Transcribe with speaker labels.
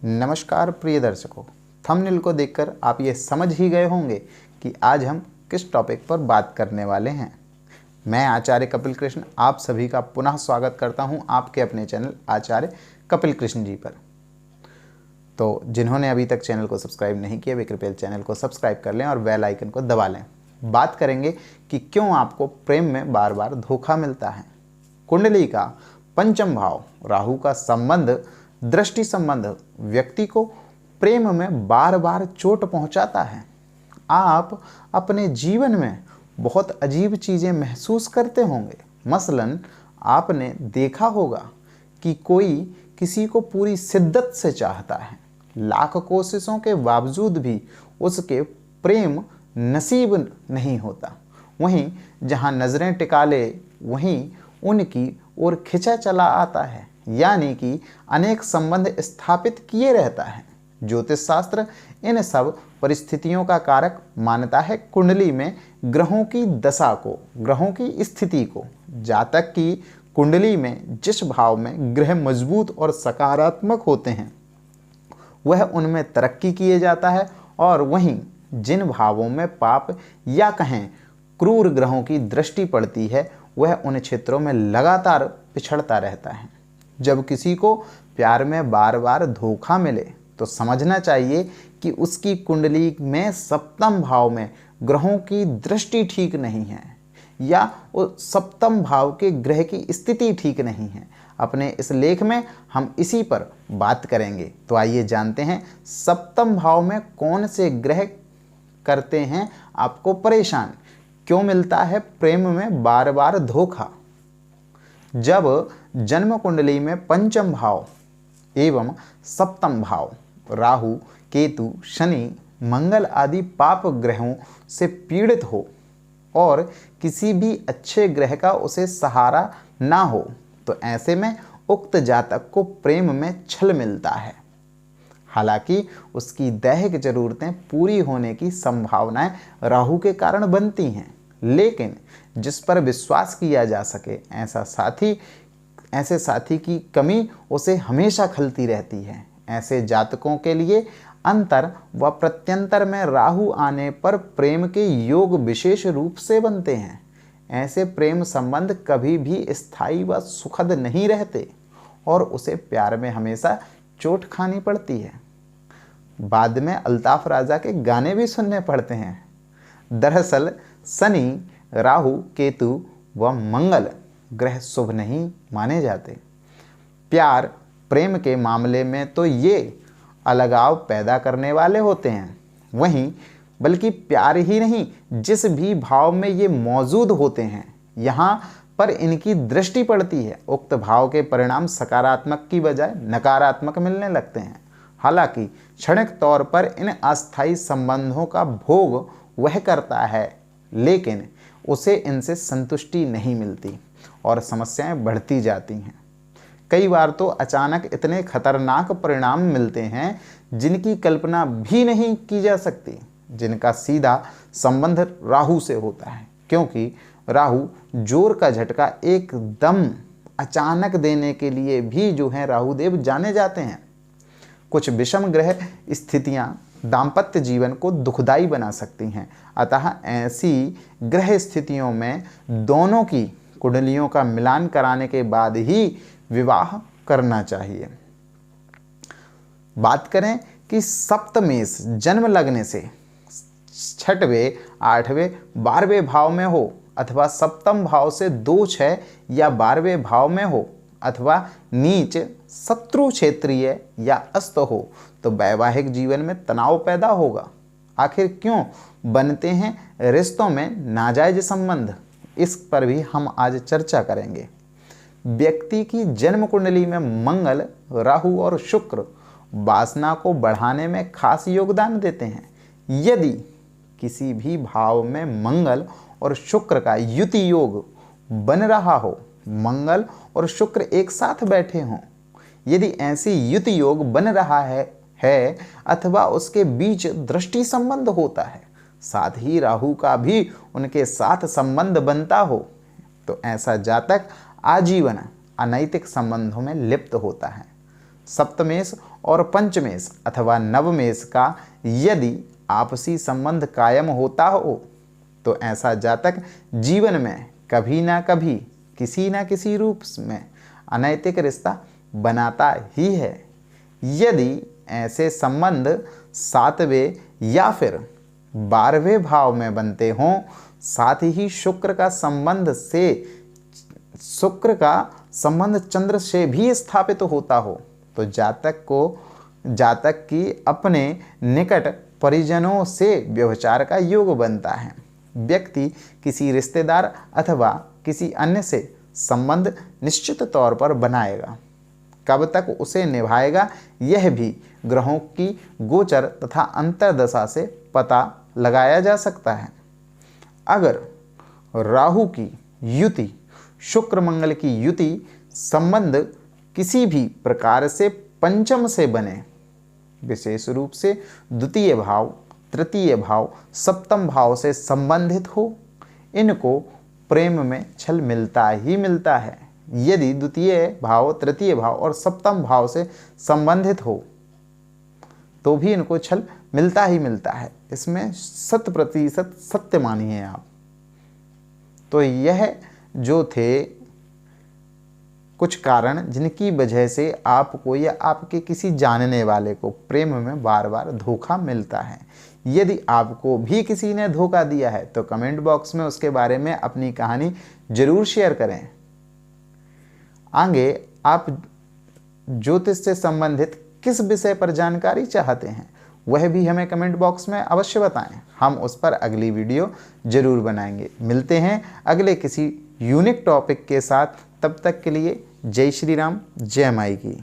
Speaker 1: नमस्कार प्रिय दर्शकों, थंबनेल को देखकर आप ये समझ ही गए होंगे कि आज हम किस टॉपिक पर बात करने वाले हैं। मैं आचार्य कपिल कृष्ण आप सभी का पुनः स्वागत करता हूं आपके अपने चैनल आचार्य कपिल कृष्ण जी पर। तो जिन्होंने अभी तक चैनल को सब्सक्राइब नहीं किया वे कृपया चैनल को सब्सक्राइब कर लें और बेल आइकन को दबा लें। बात करेंगे कि क्यों आपको प्रेम में बार बार धोखा मिलता है। कुंडली का पंचम भाव राहु का संबंध, दृष्टि संबंध व्यक्ति को प्रेम में बार बार चोट पहुंचाता है। आप अपने जीवन में बहुत अजीब चीज़ें महसूस करते होंगे। मसलन आपने देखा होगा कि कोई किसी को पूरी शिद्दत से चाहता है, लाख कोशिशों के बावजूद भी उसके प्रेम नसीब नहीं होता। वहीं जहां नज़रें टिका ले वहीं उनकी ओर खिंचा चला आता है, यानी कि अनेक संबंध स्थापित किए रहता है। ज्योतिष शास्त्र इन सब परिस्थितियों का कारक मानता है कुंडली में ग्रहों की दशा को, ग्रहों की स्थिति को। जातक की कुंडली में जिस भाव में ग्रह मजबूत और सकारात्मक होते हैं वह उनमें तरक्की किए जाता है, और वहीं जिन भावों में पाप या कहें क्रूर ग्रहों की दृष्टि पड़ती है वह उन क्षेत्रों में लगातार पिछड़ता रहता है। जब किसी को प्यार में बार बार धोखा मिले तो समझना चाहिए कि उसकी कुंडली में सप्तम भाव में ग्रहों की दृष्टि ठीक नहीं है, या उस सप्तम भाव के ग्रह की स्थिति ठीक नहीं है। अपने इस लेख में हम इसी पर बात करेंगे। तो आइए जानते हैं सप्तम भाव में कौन से ग्रह करते हैं आपको परेशान, क्यों मिलता है प्रेम में बार बार धोखा। जब जन्म कुंडली में पंचम भाव एवं सप्तम भाव राहु, केतु, शनि, मंगल आदि पाप ग्रहों से पीड़ित हो और किसी भी अच्छे ग्रह का उसे सहारा ना हो तो ऐसे में उक्त जातक को प्रेम में छल मिलता है। हालांकि उसकी दैहिक जरूरतें पूरी होने की संभावनाएं राहु के कारण बनती हैं, लेकिन जिस पर विश्वास किया जा सके ऐसे साथी की कमी उसे हमेशा खलती रहती है। ऐसे जातकों के लिए अंतर व प्रत्यंतर में राहु आने पर प्रेम के योग विशेष रूप से बनते हैं। ऐसे प्रेम संबंध कभी भी स्थायी व सुखद नहीं रहते और उसे प्यार में हमेशा चोट खानी पड़ती है। बाद में अल्ताफ राजा के गाने भी सुनने पड़ते हैं। दरअसल शनि, राहु, केतु व मंगल ग्रह शुभ नहीं माने जाते। प्यार प्रेम के मामले में तो ये अलगाव पैदा करने वाले होते हैं, वहीं बल्कि प्यार ही नहीं जिस भी भाव में ये मौजूद होते हैं यहाँ पर इनकी दृष्टि पड़ती है उक्त भाव के परिणाम सकारात्मक की बजाय नकारात्मक मिलने लगते हैं। हालांकि क्षणिक तौर पर इन अस्थायी संबंधों का भोग वह करता है, लेकिन उसे इनसे संतुष्टि नहीं मिलती और समस्याएं बढ़ती जाती हैं। कई बार तो अचानक इतने खतरनाक परिणाम मिलते हैं जिनकी कल्पना भी नहीं की जा सकती, जिनका सीधा संबंध राहु से होता है, क्योंकि राहु जोर का झटका एकदम अचानक देने के लिए भी जो है राहुदेव जाने जाते हैं। कुछ विषम ग्रह स्थितियां दाम्पत्य जीवन को दुखदायी बना सकती हैं, अतः ऐसी ग्रह स्थितियों में दोनों की कुंडलियों का मिलान कराने के बाद ही विवाह करना चाहिए। बात करें कि सप्तमेश जन्म लगने से छठवें, आठवें, 12वें भाव में हो अथवा सप्तम भाव से 2, 6 या 12वें भाव में हो अथवा नीच शत्रु क्षेत्रीय या अस्त हो तो वैवाहिक जीवन में तनाव पैदा होगा। आखिर क्यों बनते हैं रिश्तों में नाजायज संबंध, इस पर भी हम आज चर्चा करेंगे। व्यक्ति की जन्म कुंडली में मंगल, राहु और शुक्र वासना को बढ़ाने में खास योगदान देते हैं। यदि किसी भी भाव में मंगल और शुक्र का युति योग बन रहा हो, मंगल और शुक्र एक साथ बैठे हों, यदि ऐसी युति योग बन रहा है अथवा उसके बीच दृष्टि संबंध होता है, साथ ही राहु का भी उनके साथ संबंध बनता हो, तो ऐसा जातक आजीवन अनैतिक संबंधों में लिप्त होता है। सप्तमेश और पंचमेश अथवा नवमेश का यदि आपसी संबंध कायम होता हो तो ऐसा जातक जीवन में कभी ना कभी किसी न किसी रूप में अनैतिक रिश्ता बनाता ही है। यदि ऐसे संबंध 7वें या फिर 12वें भाव में बनते हों, साथ ही शुक्र का संबंध चंद्र से भी स्थापित होता हो तो जातक की अपने निकट परिजनों से व्यभिचार का योग बनता है। व्यक्ति किसी रिश्तेदार अथवा किसी अन्य से संबंध निश्चित तौर पर बनाएगा। कब तक उसे निभाएगा यह भी ग्रहों की गोचर तथा अंतर्दशा से पता लगाया जा सकता है। अगर राहु की युति, शुक्र मंगल की युति संबंध किसी भी प्रकार से पंचम से बने, विशेष रूप से द्वितीय भाव, तृतीय भाव, सप्तम भाव से संबंधित हो, इनको प्रेम में छल मिलता ही मिलता है। यदि द्वितीय भाव, तृतीय भाव और सप्तम भाव से संबंधित हो तो भी इनको छल मिलता ही मिलता है। इसमें 100% सत्य मानिए आप। तो यह जो थे कुछ कारण जिनकी वजह से आपको या आपके किसी जानने वाले को प्रेम में बार बार धोखा मिलता है। यदि आपको भी किसी ने धोखा दिया है तो कमेंट बॉक्स में उसके बारे में अपनी कहानी जरूर शेयर करें। आगे आप ज्योतिष से संबंधित किस विषय पर जानकारी चाहते हैं वह भी हमें कमेंट बॉक्स में अवश्य बताएं। हम उस पर अगली वीडियो जरूर बनाएंगे। मिलते हैं अगले किसी यूनिक टॉपिक के साथ। तब तक के लिए जय श्री राम, जय माई की।